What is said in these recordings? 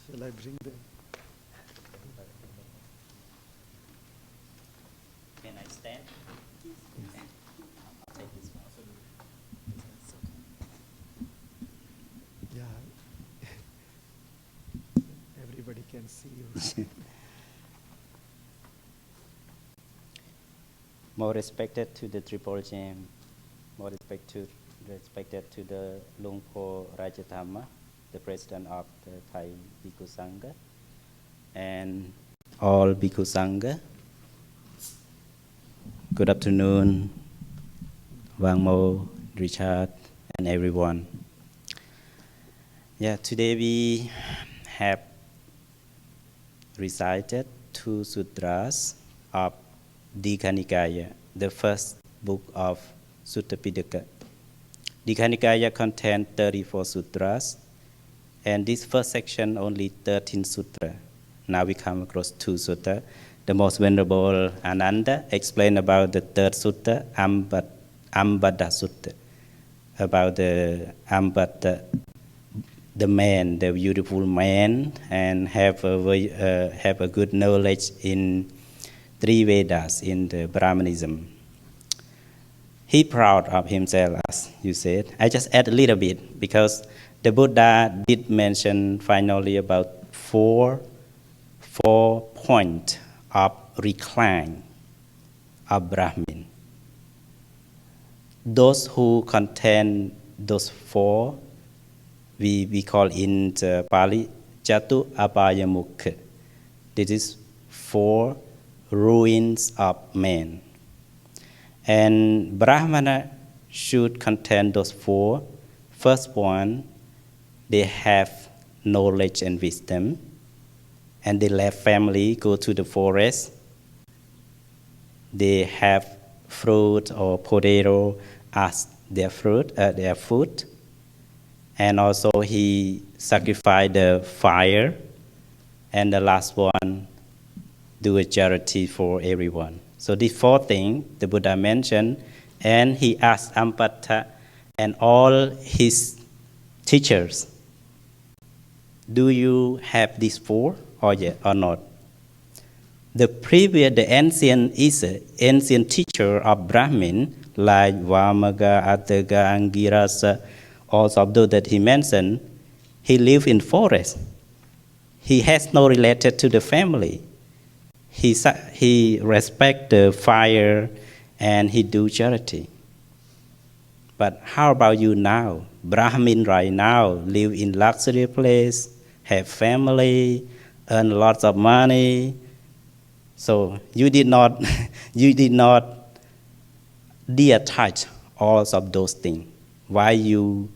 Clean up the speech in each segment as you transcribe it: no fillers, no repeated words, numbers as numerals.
Shall I bring them? Can I stand? I'll take this one. Yeah. Everybody can see you. More respected to the Triple Gem, more respected to the Lungpo Rajatama, the president of the Thai Bhikkhu Sangha, and all Bhikkhu Sangha. Good afternoon, Wangmo, Richard, and everyone. Yeah, today we have recited two sutras of Digha Nikāya, the first book of Sutta Pitaka. Digha Nikāya contains 34 sutras, and this first section only 13 sutras. Now we come across two sutras. The most venerable Ananda explained about the third sutta, Ambada Sutta, about the Ambada, the man, the beautiful man, and have a good knowledge in three Vedas, in the Brahmanism. He proud of himself, as you said. I just add a little bit, because the Buddha did mention finally about four points of recline of Brahmin. Those who contain those four, we call in the Pali Jatu Abhaya Mukha. This is four ruins of man. And Brahmana should contain those four. First one, they have knowledge and wisdom, and they left family, go to the forest. They have fruit or potato as their food. And also he sacrificed the fire. And the last one, do a charity for everyone. So these four things the Buddha mentioned, and he asked Ampata and all his teachers, do you have these four or not? The ancient teacher of Brahmin, like Vamaga, Ataga, Angirasa, all of those that he mentioned, he lived in forest. He has no related to the family. He respect the fire and he do charity. But how about you now? Brahmin right now live in luxury place, have family, earn lots of money. So you did not detach all of those things. Why you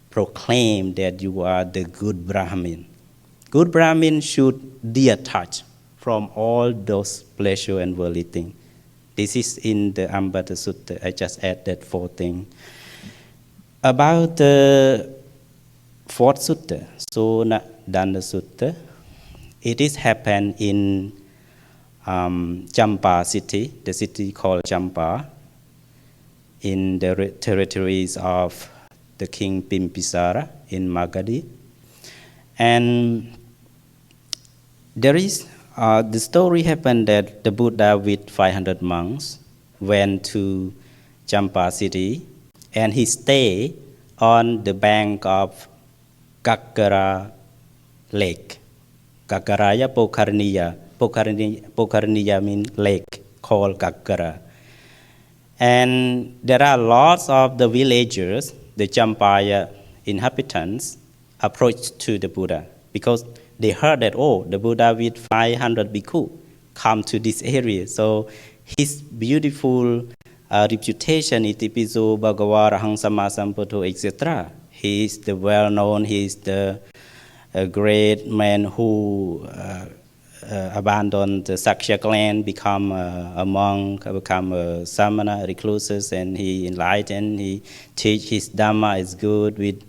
proclaim that you are the good Brahmin? Good Brahmin should detach from all those pleasure and worldly things. This is in the Ambada Sutta. I just add that four things. About the fourth sutta, Sonadanda Sutta, it is happened in Champa city, the city called Champa, in the territories of the king Bimpisara in Magadhi. And there is the story happened that the Buddha with 500 monks went to Champa city, and he stayed on the bank of Gaggara lake. Gaggaraya Pokarniya. Pokarniya means lake called Gaggara. And there are lots of the villagers, the Champaya inhabitants, approached to the Buddha because they heard that, oh, the Buddha with 500 bhikkhu come to this area. So his beautiful reputation, Itipiso, Bhagava, Rahang Sama Samputo, etc. He is the well-known, he is the great man who abandoned the Sakya clan, become a monk, become a samana, recluses, and he enlightened, he teach his Dhamma is good with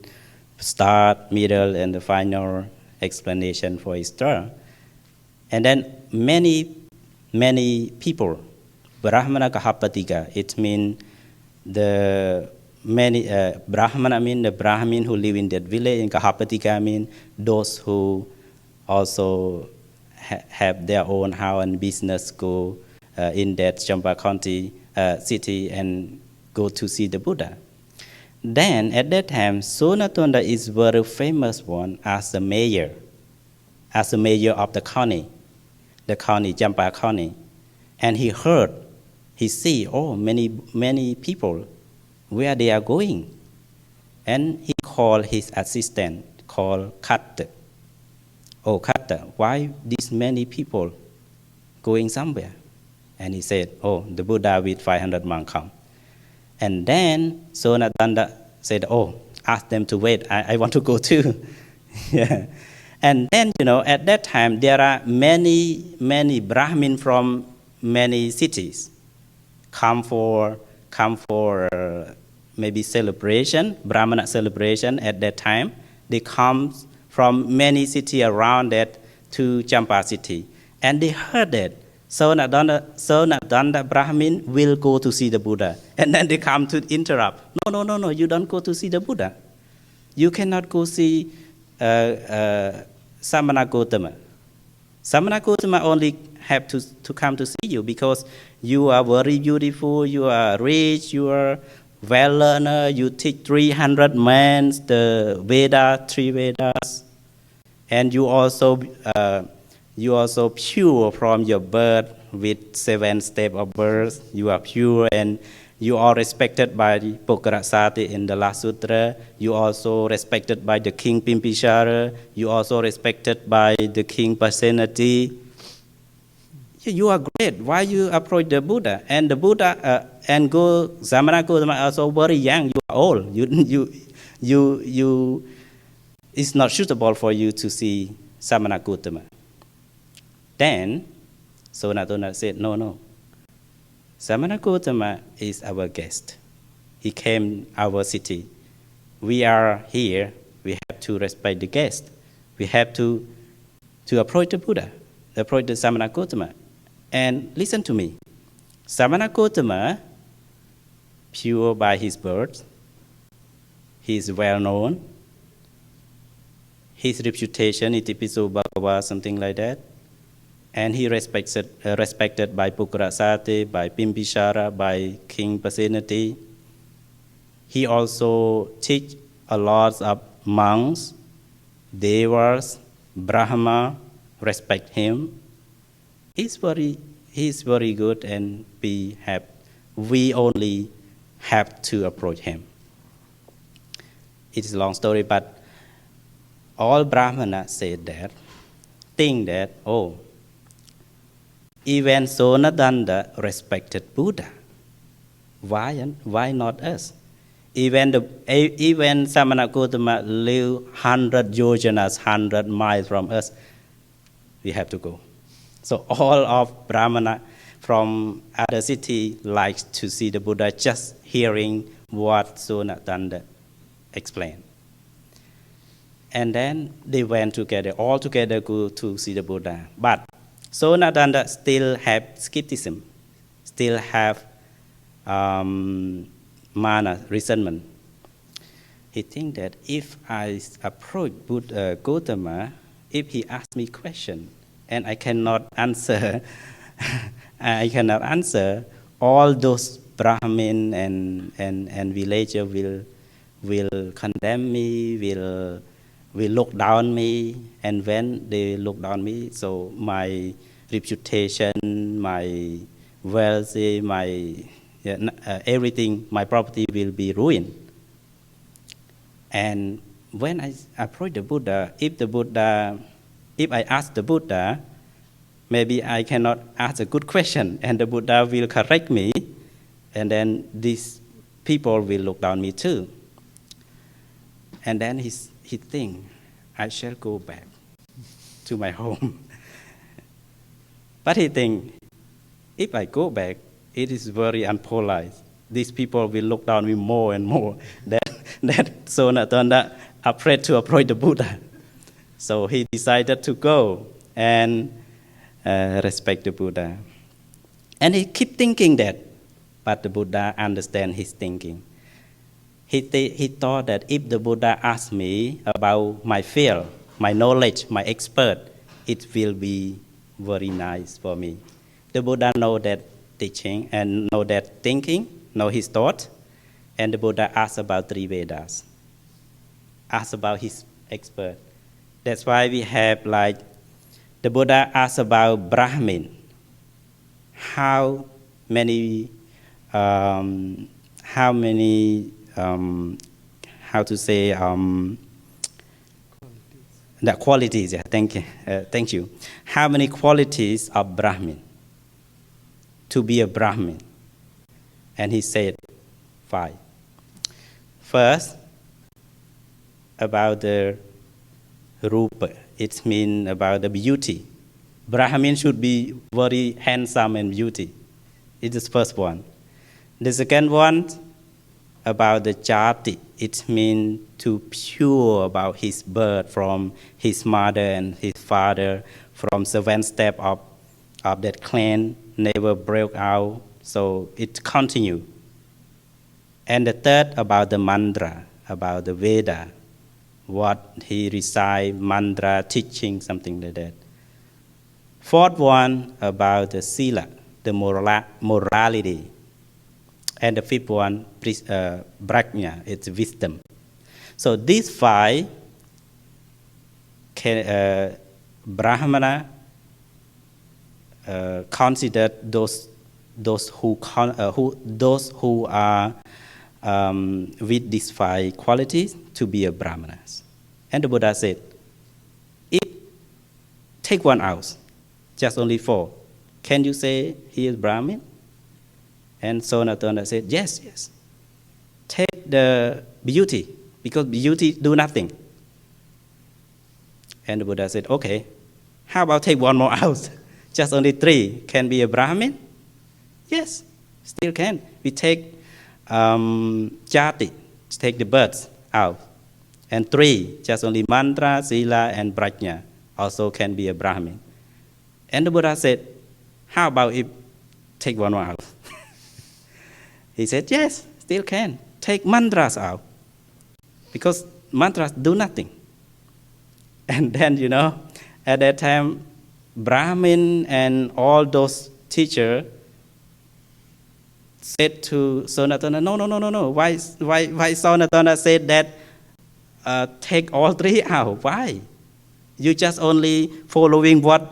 start, middle, and the final explanation for his term. And then many people, Brahmana Kahapatiga, it means the many Brahmana mean the Brahmin who live in that village, and Kahapatika mean those who also have their own house and business go in that Champa County city and go to see the Buddha. Then at that time, Sonadanda is very famous one as the mayor of the county Champa County, and he see many people where they are going, and he called his assistant called Khatta. Oh Khatta, why these many people going somewhere? And he said, oh, the Buddha with 500 monks come. And then Sonadanda said, oh, ask them to wait. I want to go too. Yeah. And then, at that time, there are many Brahmin from many cities come for maybe celebration, Brahmana celebration at that time. They come from many cities around that to Champa city. And they heard that Sonadanda Brahmin will go to see the Buddha. And then they come to interrupt. No, you don't go to see the Buddha. You cannot go see Samana Gautama. Samana Gautama only have to come to see you because you are very beautiful, you are rich, you are well learned, you teach 300 men, the Veda, 3 Vedas, and you also pure from your birth with 7 steps of birth. You are pure and you are respected by the Pokrasati in the last sutra. You also respected by the king Pimpishara. You also respected by the king Pasenati. You are great. Why you approach the Buddha? And the Buddha and Samana Gautama also very young. You are old. It's not suitable for you to see Samana Gautama. Then Sonadanda said, no. Samana Gautama is our guest. He came our city. We are here. We have to respect the guest. We have to approach the Buddha, approach the Samana Gautama. And listen to me. Samana Gautama, pure by his birth, he is well known. His reputation, Itipiso Bhagava, something like that. And he respected by Pukrasati, by Pimpishara, by King Pasenati. He also teach a lot of monks, devas, Brahma, respect him. He's very good, and we only have to approach him. It is a long story, but all Brahmanas said that, think that, even Sonadanda respected Buddha. Why not us? Even Samana Gautama live 100 yojanas, 100 miles from us. We have to go. So all of Brahmana from other city likes to see the Buddha just hearing what Sonadanda explained. And then they went together, all together go to see the Buddha. But Sonadanda still have skepticism, still have mana, resentment. He think that if I approach Buddha Gautama, if he asks me question and I cannot answer, all those Brahmin and villager will condemn me, will look down me, and when they look down me, so my reputation, my wealth, everything, my property will be ruined. And when I approach the Buddha, if I ask the Buddha, maybe I cannot ask a good question, and the Buddha will correct me, and then these people will look down me too. And then he think, I shall go back to my home. But he think, if I go back, it is very unpolite. These people will look down me more and more. That Sonadanda afraid to approach the Buddha. So he decided to go and respect the Buddha. And he keep thinking that, but the Buddha understand his thinking. he thought that if the Buddha asked me about my field, my knowledge, my expert, it will be very nice for me. The Buddha know that teaching and know that thinking, know his thought, and the Buddha asked about three Vedas, asked about his expert. That's why we have like, the Buddha asked about Brahmin, how many, how to say, the qualities, yeah, thank you. How many qualities of Brahmin to be a Brahmin? And he said 5. First, about the rupa, it means about the beauty. Brahmin should be very handsome and beauty. It is the first one. The second one, about the jati, it means to pure about his birth from his mother and his father, from 7 steps of that clan, never broke out, so it continued. And the third, about the mantra, about the Veda, what he recite, mantra, teaching, something like that. Fourth one, about the sila, the morality. And the fifth one, prajna, it's wisdom. So these 5, Brahmana considered those who are with these 5 qualities to be a Brahmanas. And the Buddha said, if take one out, just only 4, can you say he is Brahmin? And Sonadanda said, yes. Take the beauty, because beauty do nothing. And the Buddha said, okay, how about take one more out? Just only 3 can be a Brahmin? Yes, still can. We take jati, take the births out. And 3, just only mantra, sila, and prajna also can be a Brahmin. And the Buddha said, how about if take one more out? He said, yes, still can. Take mantras out. Because mantras do nothing. And then, at that time, Brahmin and all those teachers said to Sonadanda, no. Why Sonadanda said that take all 3 out? Why? You just only following what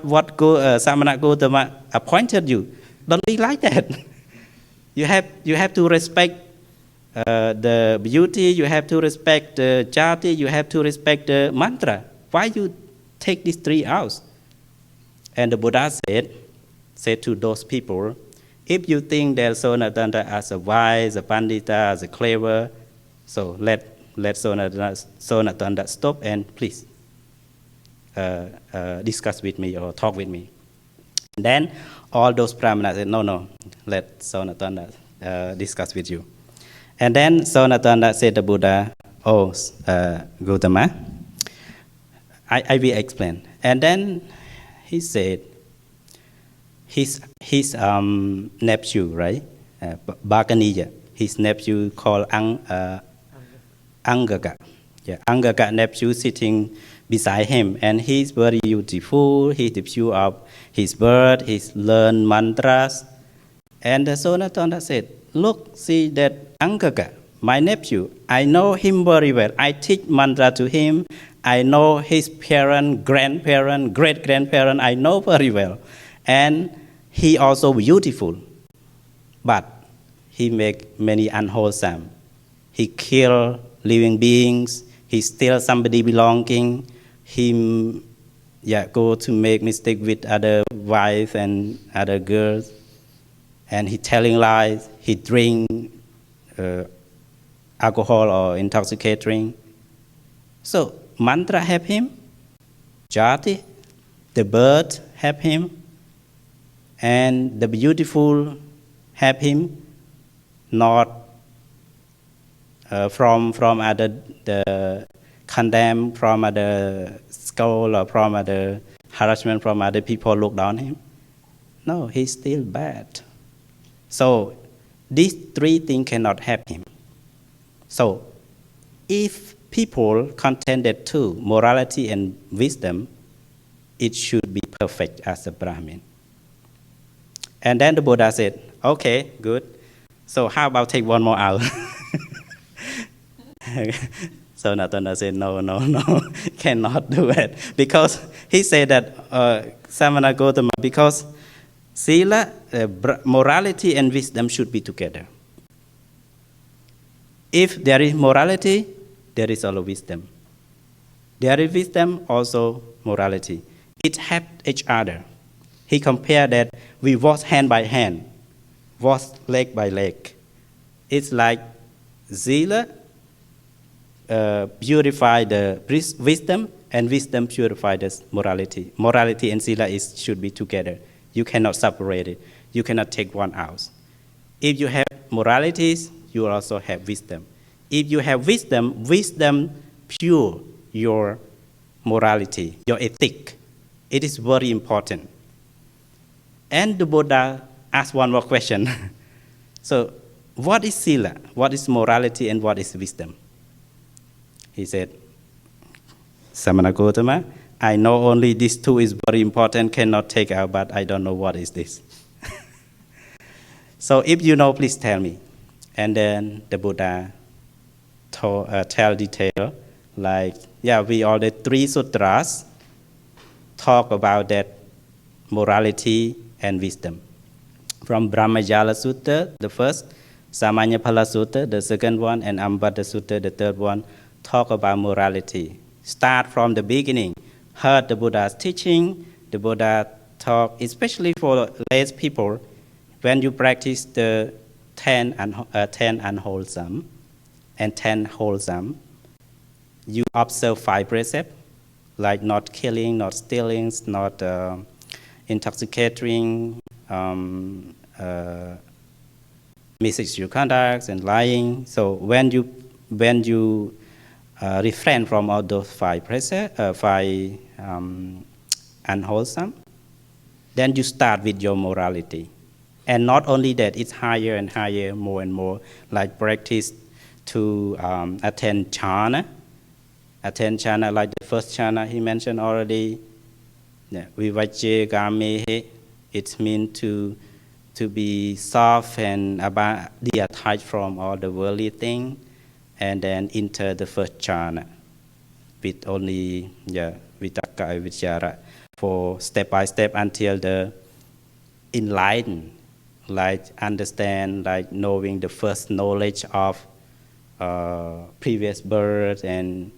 Samana Gautama appointed you. Don't be like that. You have to respect the beauty, you have to respect the jati, you have to respect the mantra. Why you take these 3 out? And the Buddha said to those people, if you think that Sonadanda as a wise, a pandita, as a clever, so let Sonadanda stop and please discuss with me or talk with me. And then all those brahmanas said, no, let Sonadanda discuss with you. And then Sonadanda said to Buddha, Gautama, I will explain. And then he said, his nephew, right, Bhaganiya, his nephew called Angaka. Yeah, Angaka nephew sitting beside him, and he's very beautiful. He's the pure of his birth. He's learned mantras. And the Sonadanda said, look, see that Angaka, my nephew, I know him very well. I teach mantra to him. I know his parent, grandparent, great-grandparent, I know very well. And he also beautiful. But he make many unwholesome. He kill living beings. He steal somebody belonging. He go to make mistake with other wives and other girls. And he telling lies. He drink alcohol or intoxicating. So mantra help him. Jati, the bird help him. And the beautiful help him. Not from other the condemn, from other scold, or from other harassment from other people look down on him. No, he's still bad. So these 3 things cannot help him. So if people contended to morality and wisdom, it should be perfect as a Brahmin. And then the Buddha said, okay, good. So how about take one more hour? So Sonadanda said, no, cannot do it. Because he said that, Samana Gotama, because sila, morality and wisdom should be together. If there is morality, there is also wisdom. There is wisdom, also morality. It helps each other. He compared that we walk hand by hand, walk leg by leg. It's like Zila purify the wisdom, and wisdom purify the morality. Morality and Sila should be together. You cannot separate it. You cannot take one out. If you have moralities, you also have wisdom. If you have wisdom, wisdom pure your morality, your ethic. It is very important. And the Buddha asked one more question. So, what is Sila? What is morality and what is wisdom? He said, Samana Gotama, I know only these two is very important, cannot take out, but I don't know what is this. So if you know, please tell me. And then the Buddha tell detail, like, we all the 3 sutras talk about that morality and wisdom. From Brahmajala Sutta, the first, Samanyaphala Sutta, the second one, and Ambata Sutta, the third one, talk about morality. Start from the beginning. Heard the Buddha's teaching, the Buddha talk, especially for lay people, when you practice the 10 unwholesome and 10 wholesome, you observe 5 precepts, like not killing, not stealing, not intoxicating, misexual conduct, and lying. So when you refrain from all those 5 precepts, 5 unwholesome, then you start with your morality. And not only that, it's higher and higher, more and more, like practice to attain jhana. Attain jhana, like the first jhana he mentioned already. Vivacce gamehe, it means to be soft and detached from all the worldly things, and then enter the first jhana with only vitakka and vichara for step by step until the enlightened, like understand, like knowing the first knowledge of previous birth, and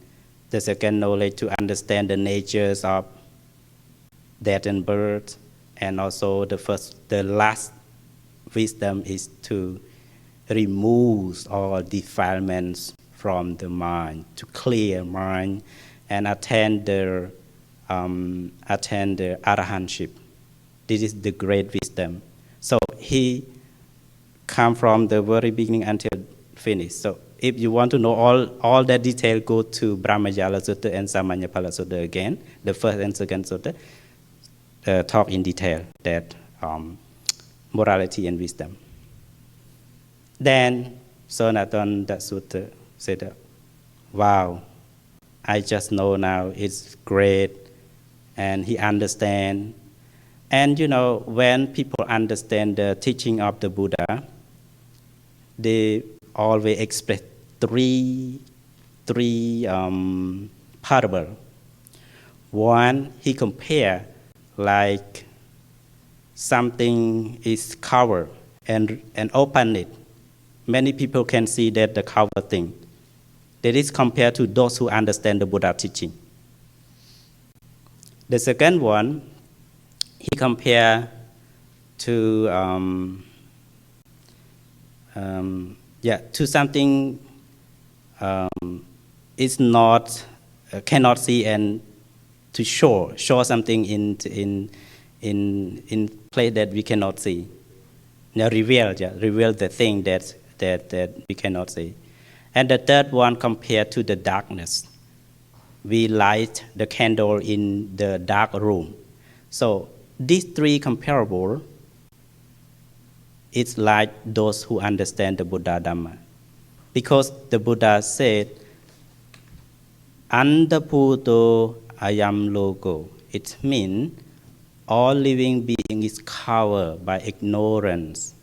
the second knowledge to understand the natures of death and birth, and also the last wisdom is to remove all defilements from the mind, to clear mind, and attain the arahantship. This is the great wisdom. So he come from the very beginning until finish. So if you want to know all that detail, go to Brahmajala Sutta and Samanyaphala Sutta again, the first and second Sutta, talk in detail that morality and wisdom. Then Sonadanda Sutta said, wow, I just know now, it's great, and he understand. And when people understand the teaching of the Buddha, they always express three parable. One, he compare like something is covered and open it. Many people can see that the cover thing. That is compared to those who understand the Buddha teaching. The second one, he compare to something is not cannot see, and to show something in place that we cannot see. Now reveal the thing that we cannot see. And the third one compared to the darkness. We light the candle in the dark room. So these 3 comparable, it's like those who understand the Buddha Dhamma. Because the Buddha said, Andaputo ayam logo. It means all living being is covered by ignorance.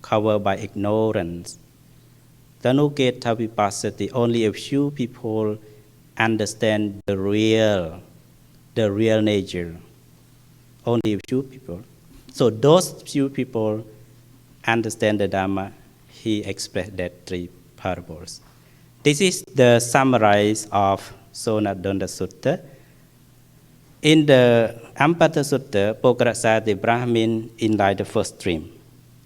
Covered by ignorance. Tanuketa vipassati, only a few people understand the real nature. Only a few people. So those few people understand the Dhamma. He expressed that three parables. This is the summary of Sonadanda Sutta. In the Ampata Sutta, Pokrasati Brahmin enlightened the first stream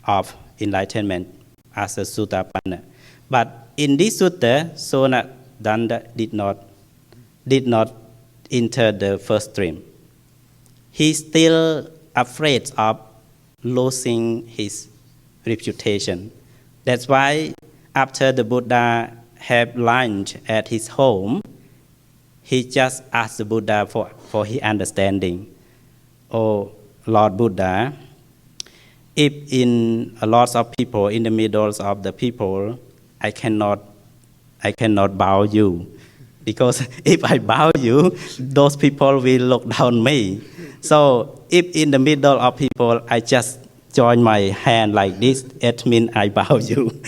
of enlightenment as a Suttapanna. But in this Sutta, Sonadanda did not enter the first stream. He's still afraid of losing his reputation. That's why after the Buddha had lunch at his home, he just asked the Buddha for his understanding. Oh, Lord Buddha, if in a lot of people, in the middle of the people, I cannot bow you. Because if I bow you, those people will look down me. So if in the middle of people, I just join my hand like this, it means I bow you.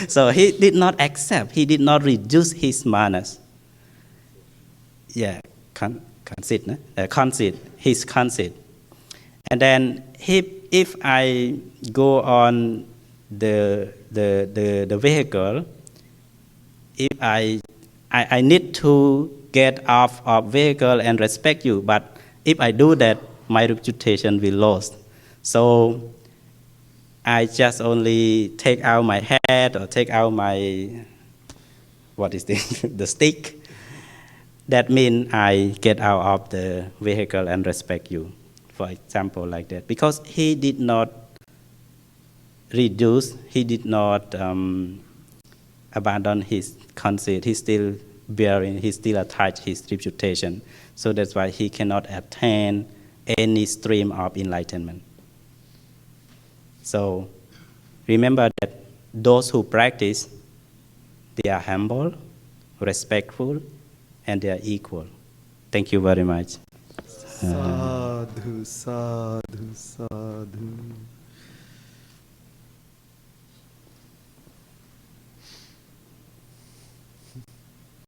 So he did not accept, he did not reduce his manners. Yeah, conceit, his conceit. And then if I go on the vehicle, if I need to get off of vehicle and respect you, but if I do that, my reputation will lose. So I just only take out my hat or take out my, what is this, the stick. That means I get out of the vehicle and respect you, for example, like that. Because he did not reduce, he did not abandon his conceit. He's still bearing, he still attached his reputation. So that's why he cannot attain any stream of enlightenment. So remember that those who practice, they are humble, respectful, and they are equal. Thank you very much. Sadhu, sadhu, sadhu.